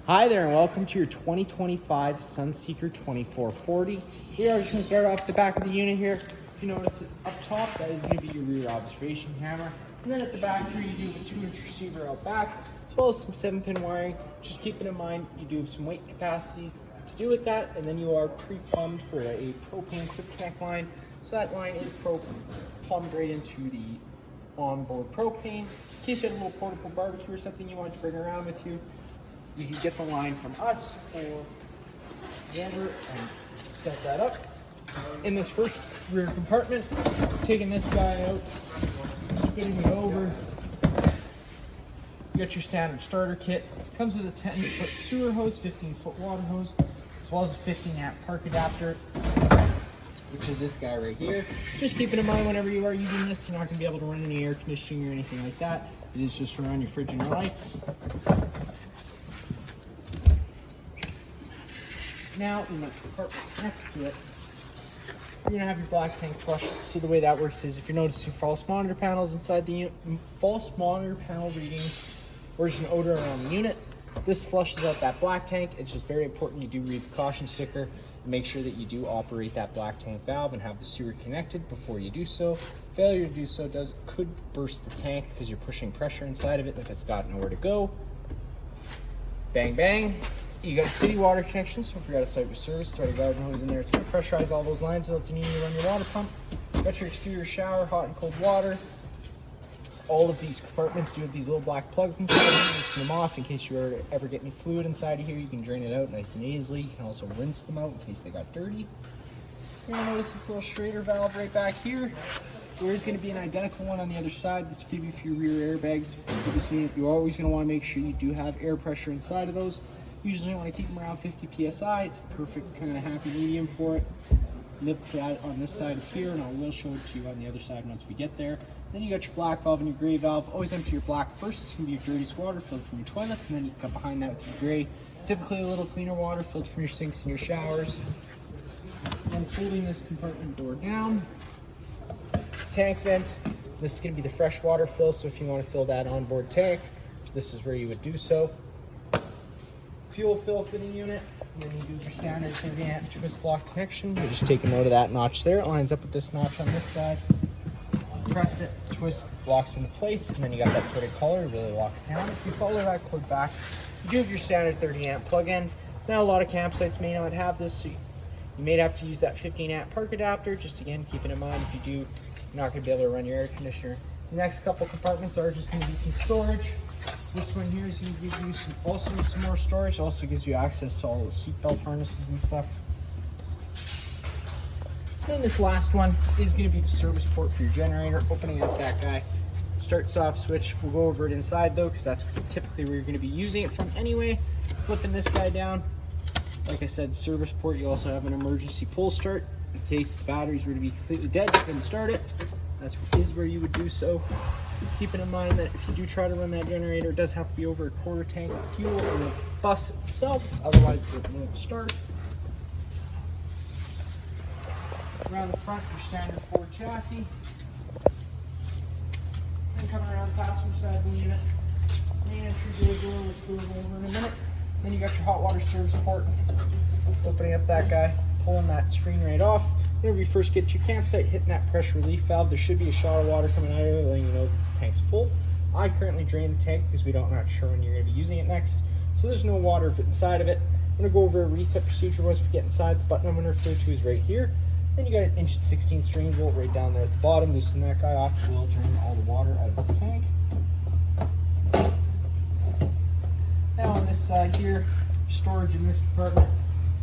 Hi there and welcome to your 2025 Sunseeker 2440. We are just going to start off the back of the unit here. If you notice up top, that is going to be your rear observation camera. And then at the back here, you do have a 2-inch receiver out back, as well as some 7-pin wiring. Just keeping in mind, you do have some weight capacities to do with that, and then you are pre-plumbed for a propane quick connect line. So that line is plumbed right into the onboard propane. In case you had a little portable barbecue or something you wanted to bring around with you, you can get the line from us or Denver and set that up. In this first rear compartment, taking this guy out, spinning it over. You got your standard starter kit. Comes with a 10-foot sewer hose, 15-foot water hose, as well as a 15-amp park adapter, which is this guy right here. Just keeping in mind, whenever you are using this, you're not going to be able to run any air conditioning or anything like that. It is just to run your fridge and your lights. Now, in the compartment next to it, you're going to have your black tank flush. So the way that works is, if you're noticing false monitor panels inside the unit, false monitor panel readings, or just an odor around the unit, this flushes out that black tank. It's just very important you do read the caution sticker and make sure that you do operate that black tank valve and have the sewer connected before you do so. Failure to do so could burst the tank because you're pushing pressure inside of it if it's got nowhere to go. Bang, bang. You got a city water connection, so if you got a site with service, throw a garden hose in there. It's going to pressurize all those lines without the need to run your water pump. Got your exterior shower, hot and cold water. All of these compartments do have these little black plugs inside. Loosen them off in case you ever get any fluid inside of here. You can drain it out nice and easily. You can also rinse them out in case they got dirty. You're going to notice this little Schrader valve right back here. There is going to be an identical one on the other side. This will give you for your rear airbags. For this unit, you're always going to want to make sure you do have air pressure inside of those. Usually you want to keep them around 50 psi. It's the perfect kind of happy medium for it. Nip for that on this side is here, and I will show it to you on the other side once we get there. Then you got your black valve and your gray valve. Always empty your black first. It's going to be your dirtiest water filled from your toilets, and then you come behind that with your gray. Typically a little cleaner water filled from your sinks and your showers. Then folding this compartment door down. Tank vent. This is going to be the fresh water fill, so if you want to fill that onboard tank, this is where you would do so. Fuel fill fitting unit, and then you do your standard 30-amp twist lock connection. You just take a note of that notch there. It lines up with this notch on this side. Press it, twist, locks into place, and then you got that corded collar to really lock it down. If you follow that cord back, you do have your standard 30-amp plug-in. Now a lot of campsites may not have this, so you may have to use that 15-amp park adapter. Just again, keeping in mind, if you do, you're not going to be able to run your air conditioner. The next couple compartments are just going to be some storage. This one here is going to give you some more storage. It also gives you access to all the seatbelt harnesses and stuff. And this last one is going to be the service port for your generator. Opening up that guy, start stop switch. We'll go over it inside though, because that's typically where you're going to be using it from anyway. Flipping this guy down, like I said, service port. You also have an emergency pull start in case the batteries were to be completely dead. You can start it. That is where you would do so. Keeping in mind that if you do try to run that generator, it does have to be over a quarter tank of fuel in the bus itself, otherwise it won't start. Around the front, your standard Ford chassis. Then coming around the passenger side of the unit, main entry door, which we'll go over in a minute. Then you got your hot water service port. Opening up that guy, pulling that screen right off. Whenever you first get to your campsite, hitting that pressure relief valve, there should be a shot of water coming out of it, letting you know the tank's full. I currently drain the tank because we're not sure when you're going to be using it next, so there's no water inside of it. I'm going to go over a reset procedure once we get inside. The button I'm going to refer to is right here. Then you got an 1/16 string bolt right down there at the bottom. Loosen that guy off. It will drain all the water out of the tank. Now on this side here, storage in this compartment.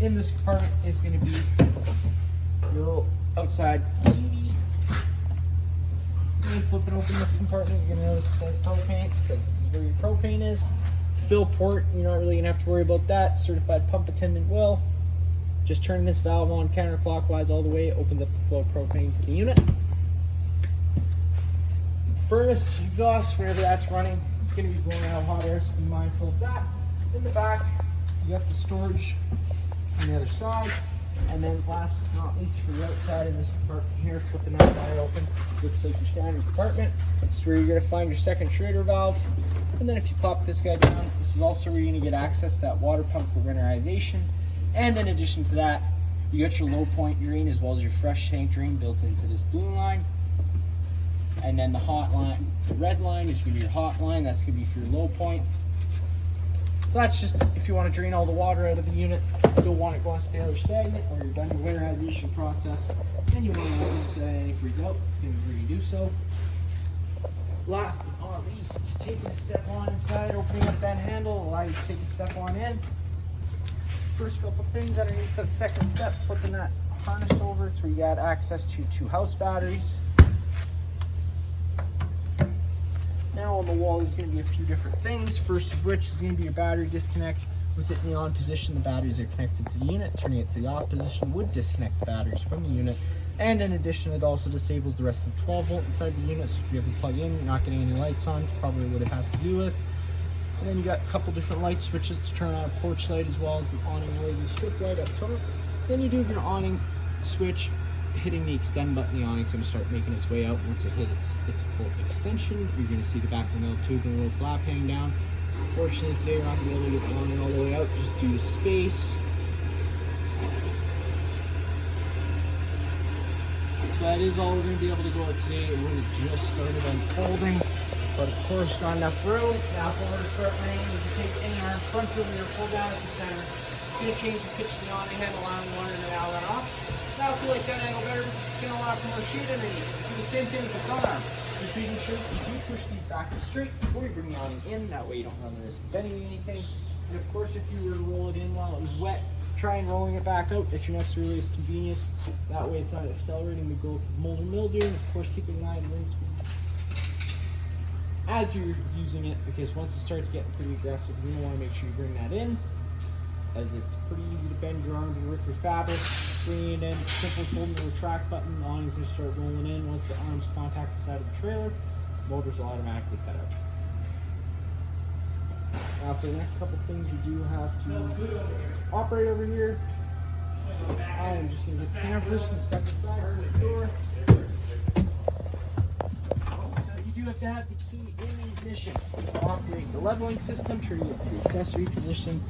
In this compartment is going to be your little outside TV. And flipping open this compartment, you're going to notice it says propane, because this is where your propane is. Fill port, you're not really going to have to worry about that. Certified pump attendant will. Just turn this valve on counterclockwise all the way. It opens up the flow of propane to the unit. Furnace, exhaust, whenever that's running, it's going to be blowing out hot air, so be mindful of that. In the back, you got the storage on the other side. And then last but not least, for the outside in this compartment here, flipping that guy open, looks like your standard compartment. This is where you're going to find your second Schrader valve. And then if you pop this guy down, this is also where you're going to get access to that water pump for winterization. And in addition to that, you got your low point drain as well as your fresh tank drain built into this blue line. And then the hot line, the red line is going to be your hot line. That's going to be for your low point. So that's just if you want to drain all the water out of the unit, you don't want it going stale or stagnant, or you're done your winterization process, and you want to let this antifreeze out, it's going to be free to do so. Last but not least, taking a step on inside, opening up that handle, allow you to take a step on in. First couple things underneath the second step, flipping that harness over, it's where you got access to 2 house batteries. Now on the wall, there's going to be a few different things. First of which is going to be your battery disconnect. With it in the on position, the batteries are connected to the unit. Turning it to the off position would disconnect the batteries from the unit. And in addition, it also disables the rest of the 12 volt inside the unit. So if you ever plug in, you're not getting any lights on. It's probably what it has to do with. And then you got a couple different light switches to turn on a porch light as well as an awning lighting strip right up top. Then you do have your awning switch. Hitting the extend button, the awning's going to start making its way out. Once it hits its full extension, you're going to see the back of the metal tube and a little flap hang down. Fortunately today we're not going to be able to get the awning all the way out just due to space. So that is all we're going to be able to go out today. It really just started unfolding, but of course not enough room. Now if we're going to start raining, you can take any arm front of it or pull down at the center. It's going to change the pitch of the awning head, allowing water to now run off. Now if you like that angle better, because it's going to allow for more shade underneath. Do the same thing with the front arm. Just making sure that you do push these back to straight before you bring the awning in. That way you don't run the risk of bending anything. And of course, if you were to roll it in while it was wet, try and rolling it back out at your next earliest convenience. That way it's not accelerating the growth of mold and mildew. And of course, keeping an eye on wind speeds as you're using it, because once it starts getting pretty aggressive, you're going to want to make sure you bring that in, as it's pretty easy to bend your arm to rip your fabric. Bringing it in, it's simple as holding the retract button, the awning's going to start rolling in. Once the arms contact the side of the trailer, the motors will automatically cut out. Now for the next couple things, you do have to operate over here. I am just going to get the camera first and step inside the door. So you do have to have the key in the ignition to operate the leveling system, turning it to the accessory position.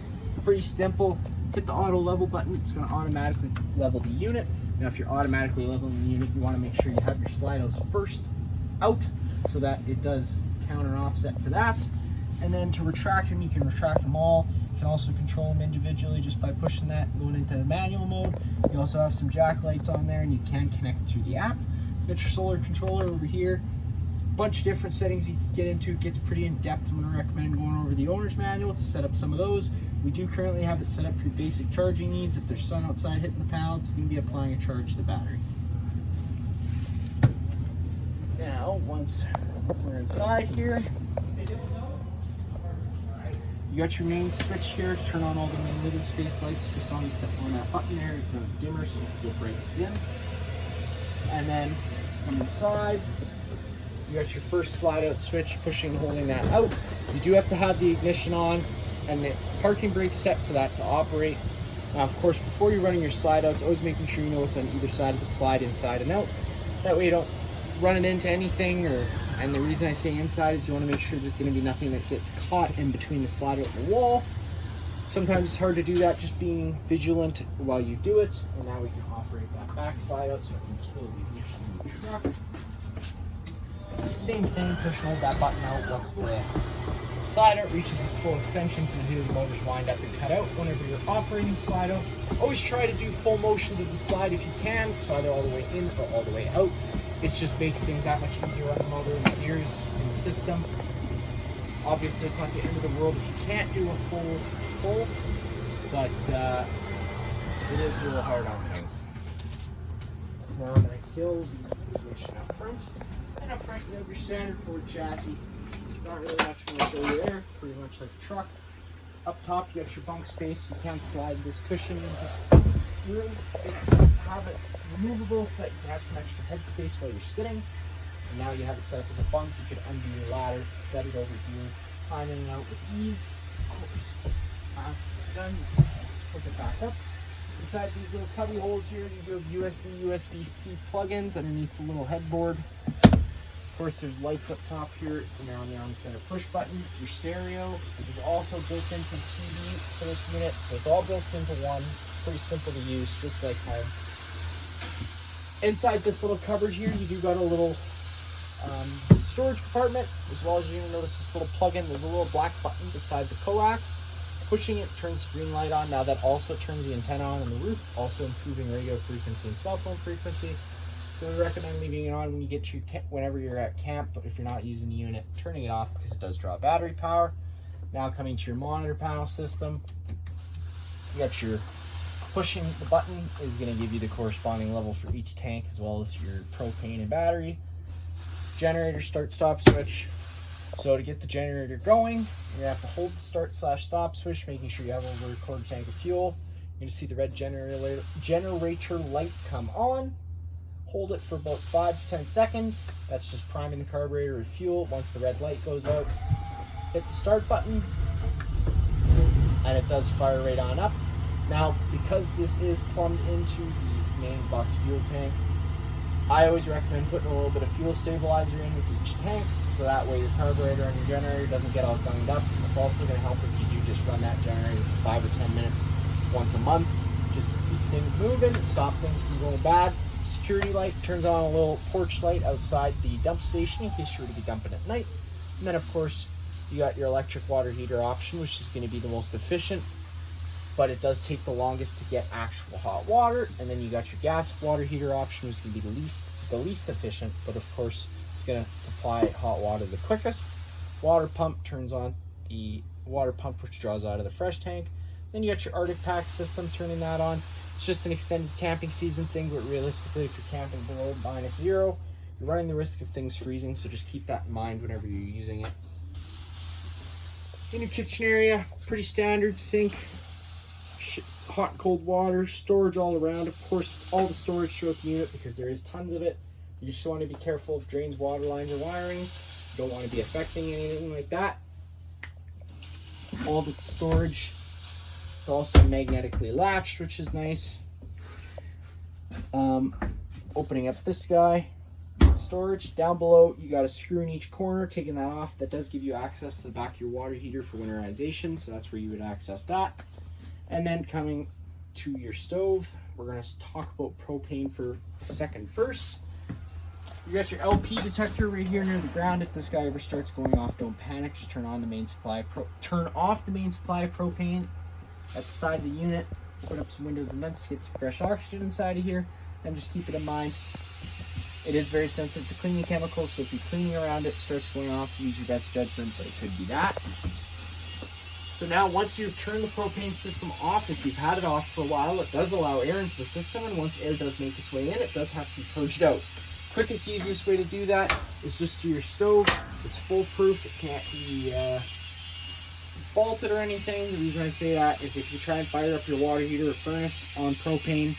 Pretty simple. Hit the auto level button, it's going to automatically level the unit. Now if you're automatically leveling the unit, you want to make sure you have your slide outs first out so that it does counter offset for that. And then to retract them, you can retract them all. You can also control them individually just by pushing that and going into the manual mode. You also have some jack lights on there, and you can connect through the app. You got your solar controller over here. Bunch of different settings you can get into. It gets pretty in depth. I'm going to recommend going over the owner's manual to set up some of those. We do currently have it set up for your basic charging needs. If there's sun outside hitting the panels, it's going to be applying a charge to the battery. Now, once we're inside here, you got your main switch here to turn on all the main living space lights just on that button there. It's a dimmer, so you go bright to dim. And then come inside. You got your first slide out switch, pushing and holding that out. You do have to have the ignition on and the parking brake set for that to operate. Now, of course, before you're running your slide outs, always making sure you know what's on either side of the slide, inside and out. That way you don't run it into anything. And the reason I say inside is you want to make sure there's going to be nothing that gets caught in between the slide out and the wall. Sometimes it's hard to do that, just being vigilant while you do it. And now we can operate that back slide out so I can kill the ignition in the truck. Same thing, push and hold that button out once the slide out reaches its full extension, so you hear the motors wind up and cut out whenever you're operating slide out. Always try to do full motions of the slide if you can, so either all the way in or all the way out. It just makes things that much easier on the motor and the ears in the system. Obviously, it's not the end of the world if you can't do a full pull, but it is a little hard on things. Now I'm going to kill the ignition up front. And up front, you have your standard Ford chassis. Not really much more to show you there. Pretty much like a truck. Up top, you got your bunk space. You can slide this cushion into this room. Have it removable so that you can have some extra head space while you're sitting. And now you have it set up as a bunk. You could undo your ladder, set it over here, climb in and out with ease. Of course, after you're done, you hook it back up. Inside these little cubby holes here, you do have USB, USB-C plugins underneath the little headboard. course, there's lights up top here, and they're on the arm center push button. Your stereo is also built into the TV for this unit, so it's all built into one. Pretty simple to use, just like home. Inside this little cupboard here, you do got a little storage compartment, as well as you're going to notice this little plug-in. There's a little black button beside the coax. Pushing it turns the green light on. Now that also turns the antenna on the roof, also improving radio frequency and cell phone frequency. So we recommend leaving it on when you get to whenever you're at camp, but if you're not using the unit, turning it off because it does draw battery power. Now coming to your monitor panel system, you got your pushing the button is going to give you the corresponding level for each tank, as well as your propane and battery. Generator start stop switch. So to get the generator going, you're gonna have to hold the start/stop switch, making sure you have over a quarter tank of fuel. You're gonna see the red generator light come on. Hold it for about 5 to 10 seconds. That's just priming the carburetor with fuel. Once the red light goes out, hit the start button, and it does fire right on up. Now, because this is plumbed into the main bus fuel tank, I always recommend putting a little bit of fuel stabilizer in with each tank, so that way your carburetor and your generator doesn't get all gunged up. It's also going to help if you do just run that generator for 5 or 10 minutes once a month, just to keep things moving, stop things from going bad. Security light turns on a little porch light outside the dump station in case you're to be dumping at night. And then, of course, you got your electric water heater option, which is going to be the most efficient, but it does take the longest to get actual hot water. And then you got your gas water heater option, which is going to be the least efficient, but of course it's going to supply hot water the quickest. Water pump turns on the water pump, which draws out of the fresh tank. Then you got your Arctic pack system, turning that on. It's just an extended camping season thing, but realistically, if you're camping below -0, you're running the risk of things freezing, so just keep that in mind whenever you're using it. In your kitchen area, pretty standard sink, hot and cold water, storage all around. Of course, all the storage throughout the unit, because there is tons of it. You just want to be careful of drains, water lines, or wiring. You don't want to be affecting anything like that. All the storage, it's also magnetically latched, which is nice. Opening up this guy, storage. Down below, you got a screw in each corner. Taking that off, that does give you access to the back of your water heater for winterization, so that's where you would access that. And then coming to your stove, we're going to talk about propane for a second first. You got your LP detector right here near the ground. If this guy ever starts going off, don't panic. Just turn on the main supply. Turn off the main supply of propane at the side of the unit. Put up some windows and vents to get some fresh oxygen inside of here. And just keep it in mind, it is very sensitive to cleaning chemicals, so if you're cleaning around it starts going off, use your best judgment, but it could be that. So now once you've turned the propane system off, if you've had it off for a while, it does allow air into the system, and once air does make its way in, it does have to be purged out. Quickest, easiest way to do that is just through your stove. It's foolproof. It can't be faulted or anything. The reason I say that is if you try and fire up your water heater or furnace on propane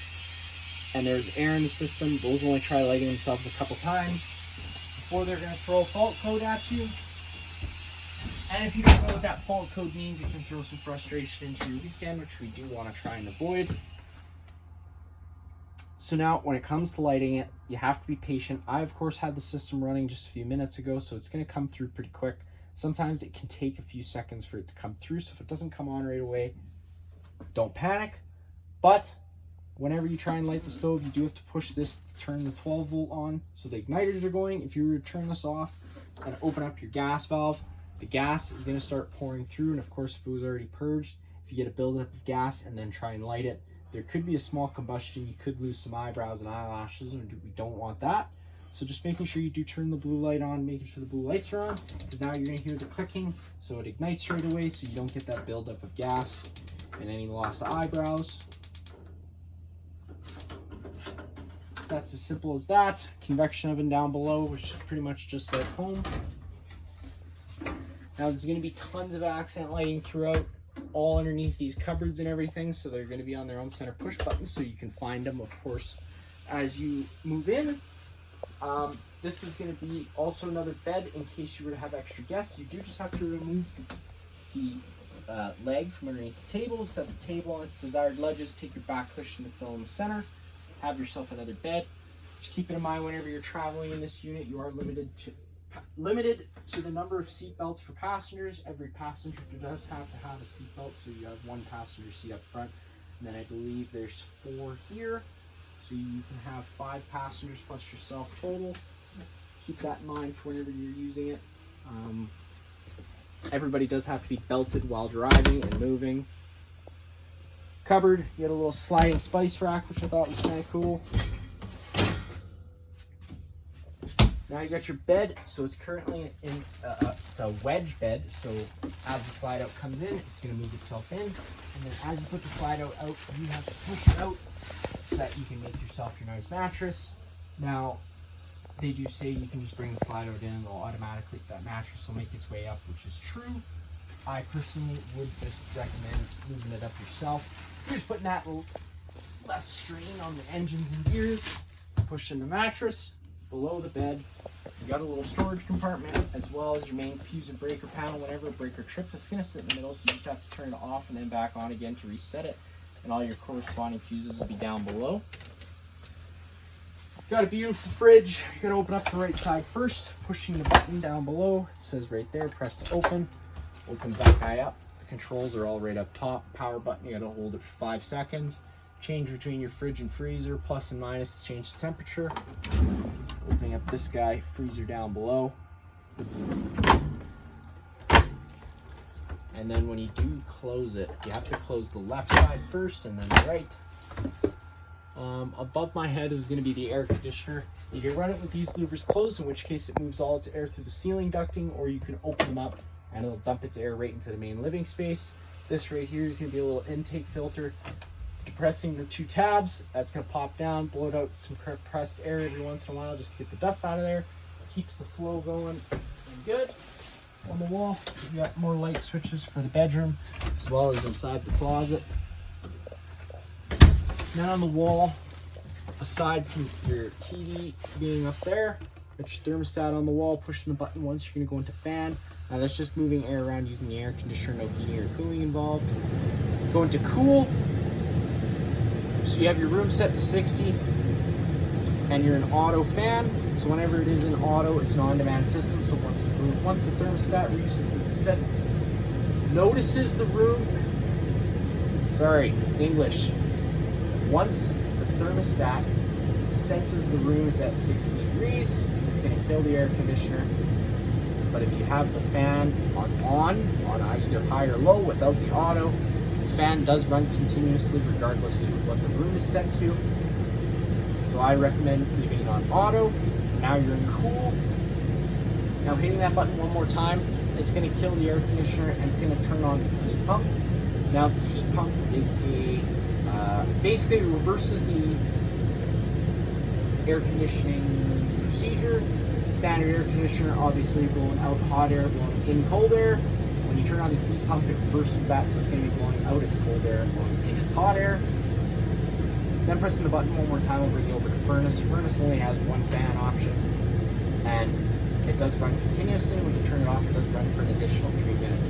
and there's air in the system, those only try lighting themselves a couple times before they're going to throw a fault code at you. And if you don't know what that fault code means, it can throw some frustration into your weekend, which we do want to try and avoid. So now, when it comes to lighting it, you have to be patient. I, of course, had the system running just a few minutes ago, so it's going to come through pretty quick. Sometimes it can take a few seconds for it to come through, so if it doesn't come on right away, don't panic. But whenever you try and light the stove, you do have to push this to turn the 12 volt on, so the igniters are going. If you were to turn this off and open up your gas valve, the gas is going to start pouring through, and of course, if it was already purged, if you get a buildup of gas and then try and light it, there could be a small combustion. You could lose some eyebrows and eyelashes, and we don't want that. So just making sure you do turn the blue light on, making sure the blue lights are on, because now you're going to hear the clicking, so it ignites right away, so you don't get that buildup of gas and any lost eyebrows. That's as simple as that. Convection oven down below, which is pretty much just like home. Now there's going to be tons of accent lighting throughout, all underneath these cupboards and everything, so they're going to be on their own center push buttons, so you can find them, of course, as you move in. This is going to be also another bed in case you were to have extra guests. You do just have to remove the leg from underneath the table, set the table on its desired ledges, take your back cushion to fill in the center, have yourself another bed. Just keep it in mind whenever you're traveling in this unit, you are limited to limited to the number of seat belts for passengers. Every passenger does have to have a seat belt, so you have one passenger seat up front, and then I believe there's 4 here, so you can have 5 passengers plus yourself total. Keep that in mind for whenever you're using it. Everybody does have to be belted while driving and moving. Cupboard, you get a little sliding spice rack, which I thought was kind of cool. Now you got your bed, so it's currently in it's a wedge bed, so as the slide out comes in, it's going to move itself in, and then as you put the slide out, you have to push it out so that you can make yourself your nice mattress. Now, they do say you can just bring the slide out in and it'll automatically, that mattress will make its way up, which is true. I personally would just recommend moving it up yourself. You're just putting that less strain on the engines and gears, pushing the mattress below the bed. You got a little storage compartment as well as your main fuse and breaker panel. Whenever a breaker trips, it's going to sit in the middle, so you just have to turn it off and then back on again to reset it, and all your corresponding fuses will be down below. Got a beautiful fridge. You're going to open up the right side first, pushing the button down below. It says right there, press to open. Opens that guy up. The controls are all right up top. Power button, you got to hold it for 5 seconds. Change between your fridge and freezer, plus and minus to change the temperature. Opening up this guy, freezer down below. And then when you do close it, you have to close the left side first and then the right. Above my head is going to be the air conditioner. You can run it with these louvers closed, in which case it moves all its air through the ceiling ducting, or you can open them up and it'll dump its air right into the main living space. This right here is going to be a little intake filter. Depressing the 2 tabs, that's going to pop down, blow out some compressed air every once in a while just to get the dust out of there. Keeps the flow going and good. On the wall, you got more light switches for the bedroom as well as inside the closet. Then on the wall, aside from your TV being up there, got your thermostat on the wall, pushing the button once, you're going to go into fan. Now that's just moving air around using the air conditioner, no heating or cooling involved. Go into cool. So you have your room set to 60 and you're an auto fan. So whenever it is in auto, it's an on-demand system. So once the thermostat reaches the set, notices the room, English. Once the thermostat senses the room is at 60 degrees, it's going to kill the air conditioner. But if you have the fan on either high or low without the auto, the fan does run continuously regardless to what the room is set to. So I recommend leaving it on auto. Now you're in cool. Now hitting that button one more time, it's going to kill the air conditioner and it's going to turn on the heat pump. Now the heat pump is basically reverses the air conditioning procedure. Standard air conditioner, obviously blowing out hot air, blowing in cold air. When you turn on the heat pump, it reverses that, so it's going to be blowing out its cold air and blowing in its hot air. Then pressing the button one more time will bring you over to furnace. Furnace only has one fan option, and it does run continuously. When you turn it off, it does run for an additional 3 minutes.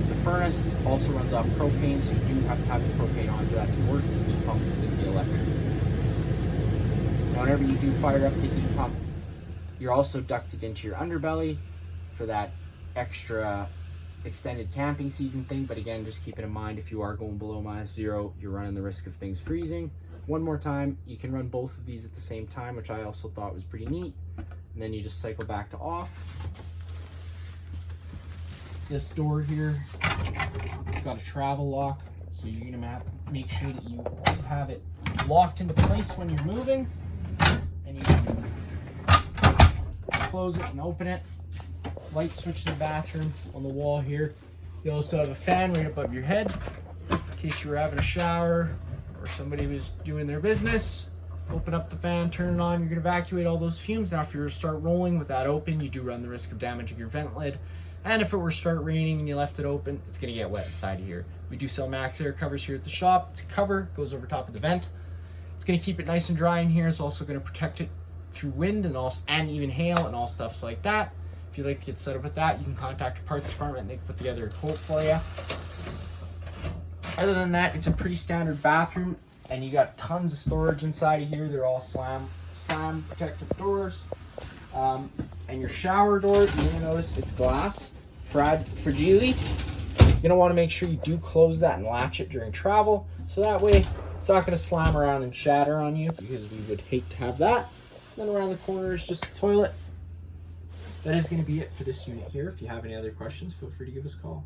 The furnace also runs off propane, so you do have to have the propane on for that to work. The heat pump is going to be electric. Now, whenever you do fire up the heat pump, you're also ducted into your underbelly for that extra extended camping season thing. But again, just keep it in mind, if you are going below -0, you're running the risk of things freezing. One more time, you can run both of these at the same time, which I also thought was pretty neat. And then you just cycle back to off. This door here, it's got a travel lock, so you're gonna make sure that you have it locked into place when you're moving. And you can close it and open it. Light switch in the bathroom on the wall here. You also have a fan right above your head in case you were having a shower or somebody was doing their business. Open up the fan, turn it on, you're going to evacuate all those fumes. Now if you were to start rolling with that open, you do run the risk of damaging your vent lid. And if it were to start raining and you left it open, it's going to get wet inside of here. We do sell Max Air covers here at the shop. It's a cover, goes over top of the vent. It's going to keep it nice and dry in here. It's also going to protect it through wind and even hail and all stuffs like that. If you'd like to get set up with that, you can contact your parts department and they can put together a quote for you. Other than that, it's a pretty standard bathroom, and you got tons of storage inside of here. They're all slam protective doors. And your shower door, you're gonna notice it's glass, fragile. You're gonna want to make sure you do close that and latch it during travel, so that way it's not gonna slam around and shatter on you, because we would hate to have that. Then around the corner is just the toilet. That is gonna be it for this unit here. If you have any other questions, feel free to give us a call.